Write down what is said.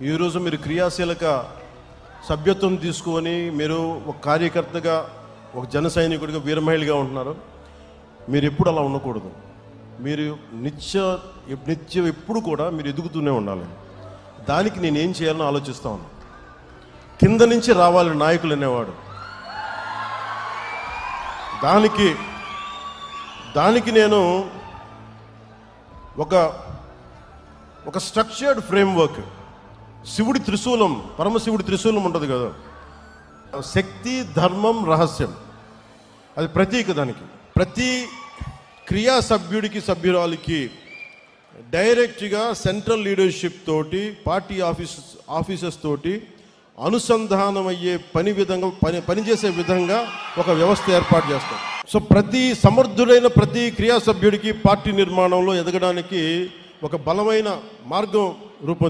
ఈరోజు మీరు క్రియాశీలక సభ్యత్వం తీసుకొని మీరు ఒక కార్యకర్తగా, ఒక జన సైనికుడిగా, వీరమహిళగా ఉంటున్నారు. మీరు ఎప్పుడు అలా ఉండకూడదు. మీరు నిత్యం ఎప్పుడు కూడా మీరు ఎదుగుతూనే ఉండాలి. దానికి నేను ఏం చేయాలని ఆలోచిస్తా ఉన్నాను. కింద నుంచి రావాలి నాయకులు అనేవాడు. దానికి నేను ఒక స్ట్రక్చర్డ్ ఫ్రేమ్వర్క్, శివుడి త్రిశూలం, పరమశివుడి త్రిశూలం ఉంటుంది కదా, శక్తి, ధర్మం, రహస్యం, అది ప్రతీక. దానికి ప్రతి క్రియా సభ్యుడికి, సభ్యురాలికి డైరెక్ట్గా సెంట్రల్ లీడర్షిప్ తోటి, పార్టీ ఆఫీసర్స్ తోటి అనుసంధానమయ్యే పనిచేసే విధంగా ఒక వ్యవస్థ ఏర్పాటు చేస్తాం. సో సమర్థుడైన ప్రతి క్రియా సభ్యుడికి పార్టీ నిర్మాణంలో ఎదగడానికి ఒక బలమైన మార్గం రూపొంది